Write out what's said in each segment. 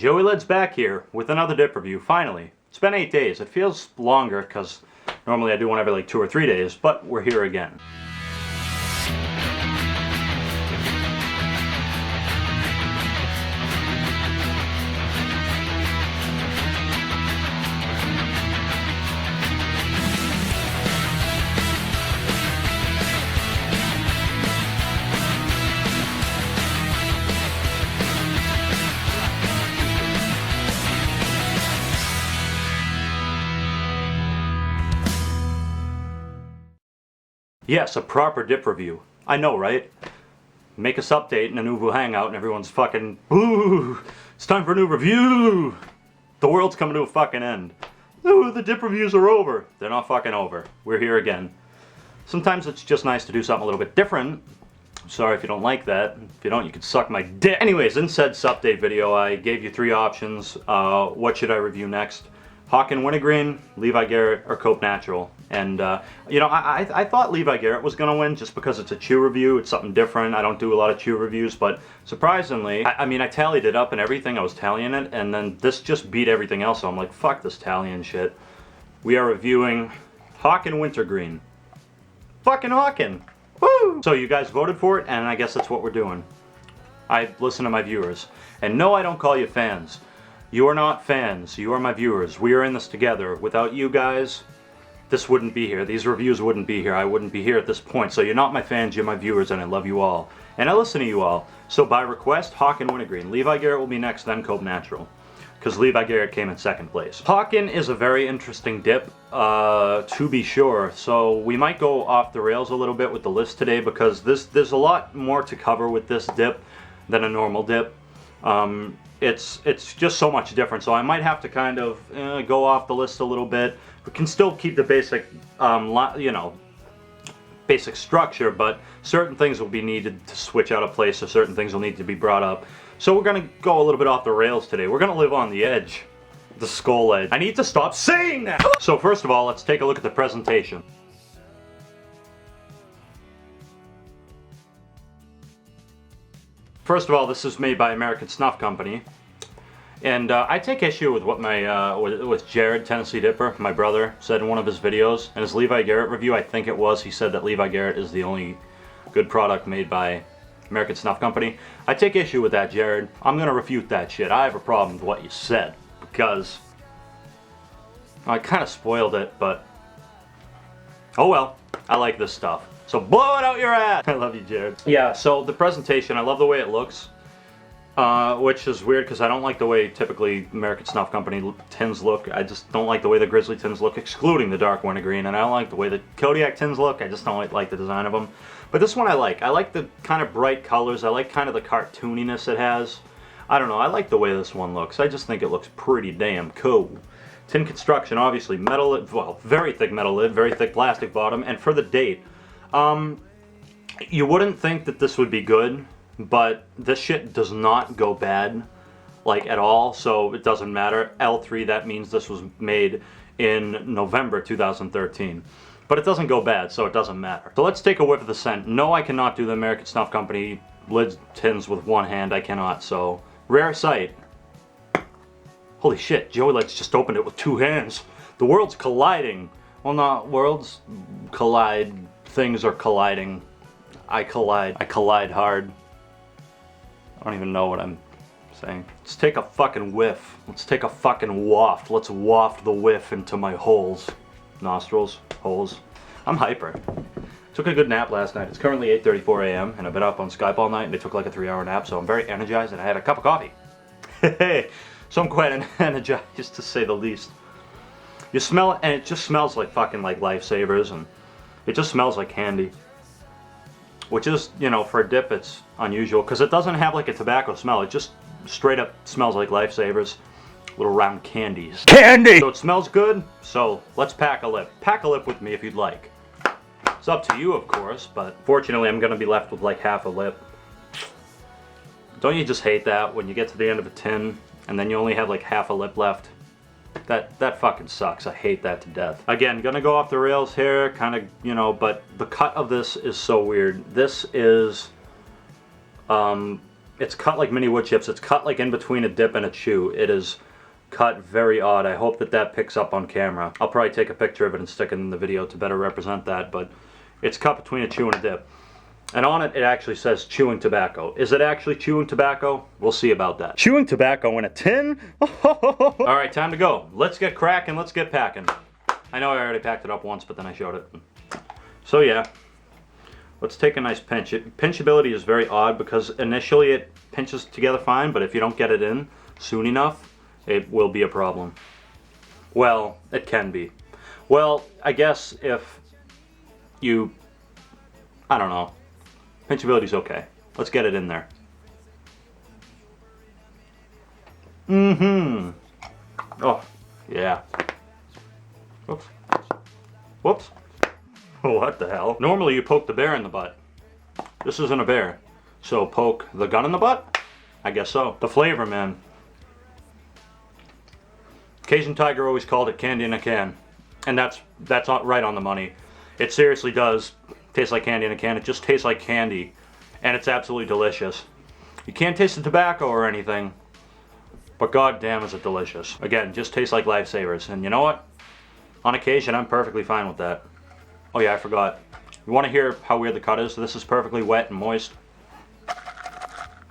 Joey Lid's back here with another dip review, finally. It's been 8 days. It feels longer because normally I do one every like 2 or 3 days, but we're here again. Yes, a proper dip review. I know, right? Make us update in a new hangout and everyone's fucking, ooh, it's time for a new review. The world's coming to a fucking end. Ooh, the dip reviews are over. They're not fucking over. We're here again. Sometimes it's just nice to do something a little bit different. Sorry if you don't like that. If you don't, you can suck my dick. Anyways, in said update video, I gave you 3 options. What should I review next? Hawken Wintergreen, Levi Garrett, or Cope Natural. And, you know, I thought Levi Garrett was going to win just because it's a chew review. It's something different. I don't do a lot of chew reviews, but surprisingly, I mean, I tallied it up and everything. I was tallying it, and then this just beat everything else. So I'm like, fuck this tallying shit. We are reviewing Hawken Wintergreen. Fucking Hawken! Woo! So you guys voted for it, and I guess that's what we're doing. I listen to my viewers. And no, I don't call you fans. You are not fans. You are my viewers. We are in this together. Without you guys, this wouldn't be here. These reviews wouldn't be here. I wouldn't be here at this point. So you're not my fans, you're my viewers, and I love you all. And I listen to you all. So by request, Hawken Wintergreen. Levi Garrett will be next, then Cope Natural. Because Levi Garrett came in 2nd place. Hawken is a very interesting dip, to be sure. So we might go off the rails a little bit with the list today because there's a lot more to cover with this dip than a normal dip. It's just so much different, so I might have to kind of go off the list a little bit. We can still keep the basic, you know, basic structure, but certain things will be needed to switch out of place, or certain things will need to be brought up. So we're going to go a little bit off the rails today. We're going to live on the edge, the skull edge. I need to stop saying that! So first of all, let's take a look at the presentation. First of all, this is made by American Snuff Company, and I take issue with what my with Jared, Tennessee Dipper, my brother, said in one of his videos. In his Levi Garrett review, I think it was, he said that Levi Garrett is the only good product made by American Snuff Company. I take issue with that, Jared. I'm gonna refute that shit. I have a problem with what you said, because I kind of spoiled it, but oh well, I like this stuff. So blow it out your ass! I love you, Jared. Yeah, so the presentation, I love the way it looks. Which is weird because I don't like the way typically American Snuff Company tins look. I just don't like the way the Grizzly tins look, excluding the dark wintergreen. And I don't like the way the Kodiak tins look. I just don't like the design of them. But this one I like. I like the kind of bright colors. I like kind of the cartooniness it has. I don't know. I like the way this one looks. I just think it looks pretty damn cool. Tin construction, obviously. Metal lid, well, very thick metal lid, very thick plastic bottom. And for the date, you wouldn't think that this would be good, but this shit does not go bad, like, at all, so it doesn't matter. L3, that means this was made in November 2013. But it doesn't go bad, so it doesn't matter. So let's take a whiff of the scent. No, I cannot do the American Snuff Company lid tins with one hand. I cannot, so rare sight. Holy shit, Joey Lights just opened it with 2 hands. The world's colliding. Well, not worlds collide. Things are colliding. I collide hard. I don't even know what I'm saying. Let's take a fucking whiff. Let's take a fucking waft. Let's waft the whiff into my holes. Nostrils, holes. I'm hyper. Took a good nap last night. It's currently 8:34 a.m. and I've been up on Skype all night and I took like a 3-hour nap, so I'm very energized and I had a cup of coffee. Hey, so I'm quite energized to say the least. You smell it and it just smells like fucking like Lifesavers, and it just smells like candy. Which is, you know, for a dip it's unusual because it doesn't have like a tobacco smell. It just straight up smells like Lifesavers. Little round candies. Candy! So it smells good, so let's pack a lip. Pack a lip with me if you'd like. It's up to you, of course, but fortunately I'm gonna be left with like half a lip. Don't you just hate that when you get to the end of a tin and then you only have like half a lip left? That fucking sucks. I hate that to death. Again, gonna go off the rails here, kind of, you know, but the cut of this is so weird. This is, It's cut like mini wood chips. It's cut like in between a dip and a chew. It is cut very odd. I hope that that picks up on camera. I'll probably take a picture of it and stick it in the video to better represent that, but it's cut between a chew and a dip. And on it, it actually says chewing tobacco. Is it actually chewing tobacco? We'll see about that. Chewing tobacco in a tin? All right, time to go. Let's get cracking, let's get packing. I know I already packed it up once, but then I showed it. So yeah, let's take a nice pinch. Pinchability is very odd because initially it pinches together fine, but if you don't get it in soon enough, it will be a problem. Well, it can be. Well, I guess if you, I don't know. Pinchability's okay. Let's get it in there. Mm-hmm. Oh, yeah. Whoops. Whoops. What the hell? Normally you poke the bear in the butt. This isn't a bear. So poke the gun in the butt? I guess so. The flavor, man. Cajun Tiger always called it candy in a can. And that's right on the money. It seriously does taste like candy in a can. It just tastes like candy. And it's absolutely delicious. You can't taste the tobacco or anything. But goddamn is it delicious. Again, just tastes like lifesavers. And you know what? On occasion, I'm perfectly fine with that. Oh yeah, I forgot. You want to hear how weird the cut is? This is perfectly wet and moist.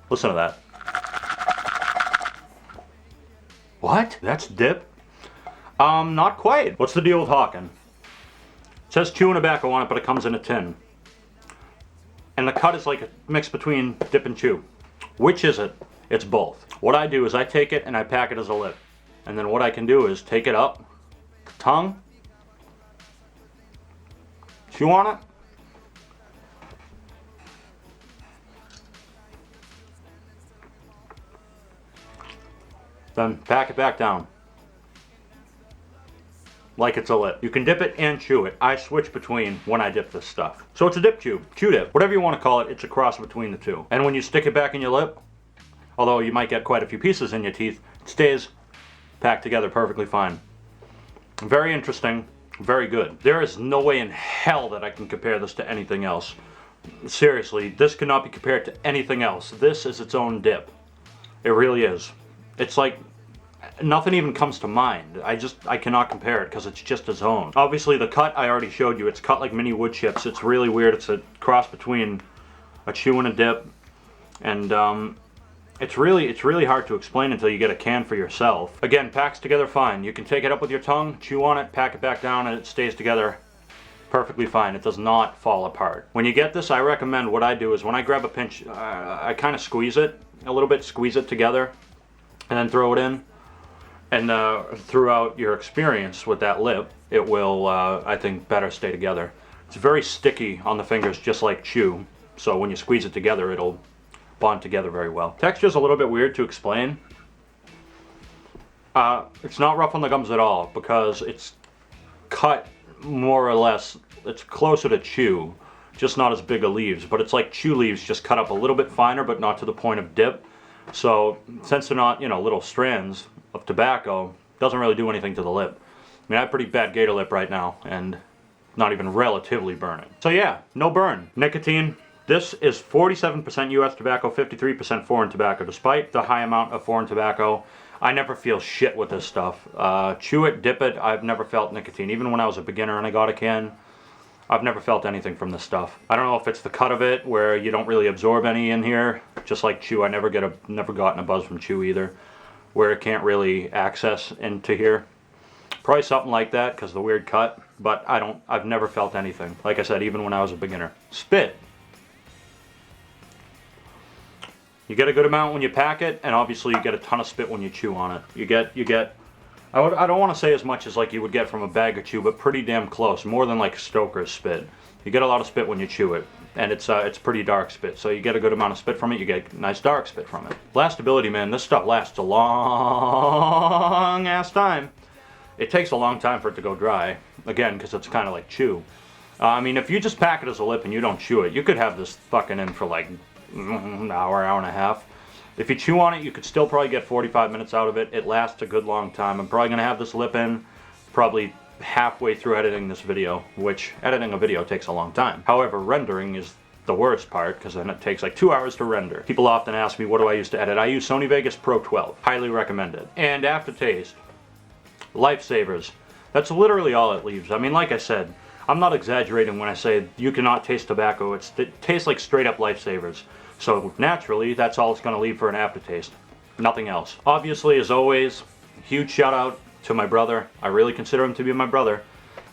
Listen to that. What? That's dip? Not quite. What's the deal with Hawken? It says chewing tobacco on it, but it comes in a tin. And the cut is like a mix between dip and chew. Which is it? It's both. What I do is I take it and I pack it as a lip. And then what I can do is take it up, tongue, chew on it, then pack it back down. Like it's a lip. You can dip it and chew it. I switch between when I dip this stuff. So it's a dip chew dip, whatever you want to call it, it's a cross between the two. And when you stick it back in your lip, although you might get quite a few pieces in your teeth, it stays packed together perfectly fine. Very interesting, very good. There is no way in hell that I can compare this to anything else. Seriously, this cannot be compared to anything else. This is its own dip. It really is. It's like, nothing even comes to mind. I cannot compare it because it's just its own. Obviously the cut I already showed you. It's cut like mini wood chips. It's really weird. It's a cross between a chew and a dip. And it's really hard to explain until you get a can for yourself. Again, packs together fine. You can take it up with your tongue, chew on it, pack it back down, and it stays together perfectly fine. It does not fall apart. When you get this, I recommend what I do is when I grab a pinch, I kind of squeeze it a little bit, squeeze it together, and then throw it in. And throughout your experience with that lip, it will, I think, better stay together. It's very sticky on the fingers, just like chew. So when you squeeze it together, it'll bond together very well. Texture's a little bit weird to explain. It's not rough on the gums at all because it's cut more or less, it's closer to chew, just not as big a leaves, but it's like chew leaves just cut up a little bit finer, but not to the point of dip. So since they're not, little strands of tobacco, doesn't really do anything to the lip. I mean, I have pretty bad gator lip right now, and not even relatively burning. So yeah, no burn. Nicotine. This is 47% US tobacco, 53% foreign tobacco. Despite the high amount of foreign tobacco, I never feel shit with this stuff. Chew it, dip it, I've never felt nicotine. Even when I was a beginner and I got a can, I've never felt anything from this stuff. I don't know if it's the cut of it, where you don't really absorb any in here. Just like chew, I never gotten a buzz from chew either, where it can't really access into here. Probably something like that, because of the weird cut, but I've never felt anything. Like I said, even when I was a beginner. Spit. You get a good amount when you pack it, and obviously you get a ton of spit when you chew on it. You get, I don't want to say as much as like you would get from a bag of chew, but pretty damn close. More than like Stoker's spit. You get a lot of spit when you chew it, and it's pretty dark spit. So you get a good amount of spit from it, you get nice dark spit from it. Lastability, man, this stuff lasts a long ass time. It takes a long time for it to go dry, again, because it's kind of like chew. I mean, if you just pack it as a lip and you don't chew it, you could have this fucking in for like an hour and a half. If you chew on it, you could still probably get 45 minutes out of it. It lasts a good long time. I'm probably going to have this lip in probably halfway through editing this video, which editing a video takes a long time. However, rendering is the worst part, because then it takes like 2 hours to render. People often ask me, what do I use to edit? I use Sony Vegas Pro 12. Highly recommended. And aftertaste. Lifesavers. That's literally all it leaves. I mean, like I said, I'm not exaggerating when I say you cannot taste tobacco. It tastes like straight up Lifesavers. So naturally, that's all it's going to leave for an aftertaste. Nothing else. Obviously, as always, huge shout out to my brother. I really consider him to be my brother.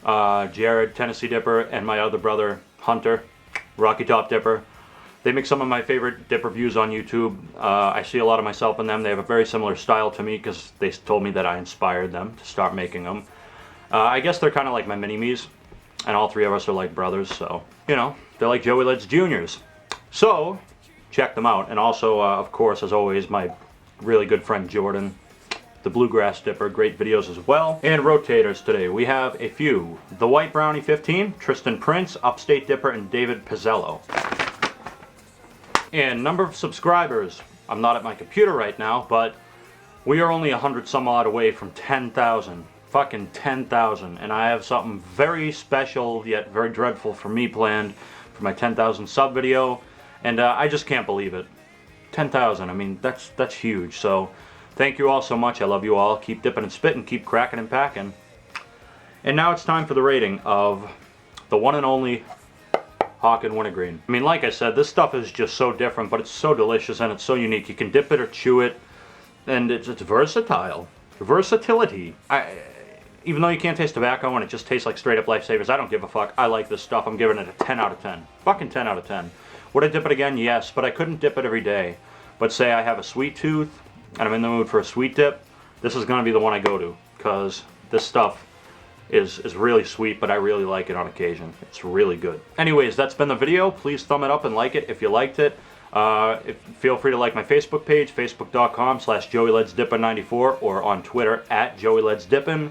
Jared, Tennessee Dipper, and my other brother, Hunter, Rocky Top Dipper. They make some of my favorite dip reviews on YouTube. I see a lot of myself in them. They have a very similar style to me because they told me that I inspired them to start making them. I guess they're kind of like my mini-me's, and all three of us are like brothers, so, you know, they're like Joey Leds Juniors. So, check them out. And also, of course, as always, my really good friend Jordan, the Bluegrass Dipper, great videos as well. And rotators today, we have a few. The White Brownie 15, Tristan Prince, Upstate Dipper, and David Pizzello. And number of subscribers, I'm not at my computer right now, but we are only 100 some odd away from 10,000. Fucking 10,000. And I have something very special, yet very dreadful for me planned for my 10,000 sub video. And I just can't believe it. 10,000, I mean, that's huge. So, thank you all so much. I love you all. Keep dipping and spitting, keep cracking and packing. And now it's time for the rating of the one and only Hawken Wintergreen. I mean, like I said, this stuff is just so different, but it's so delicious and it's so unique. You can dip it or chew it, and it's versatile. Versatility. Even though you can't taste tobacco and it just tastes like straight up Lifesavers, I don't give a fuck. I like this stuff. I'm giving it a 10 out of 10. Fucking 10 out of 10. Would I dip it again? Yes, but I couldn't dip it every day. But say I have a sweet tooth, and I'm in the mood for a sweet dip, this is going to be the one I go to, because this stuff is really sweet, but I really like it on occasion. It's really good. Anyways, that's been the video. Please thumb it up and like it if you liked it. Feel free to like my Facebook page, facebook.com/JoeyLedsDippin94, or on Twitter @JoeyLedsDippin,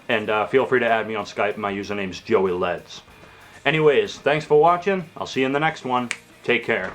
and feel free to add me on Skype. My username is Joey Leds. Anyways, thanks for watching. I'll see you in the next one. Take care.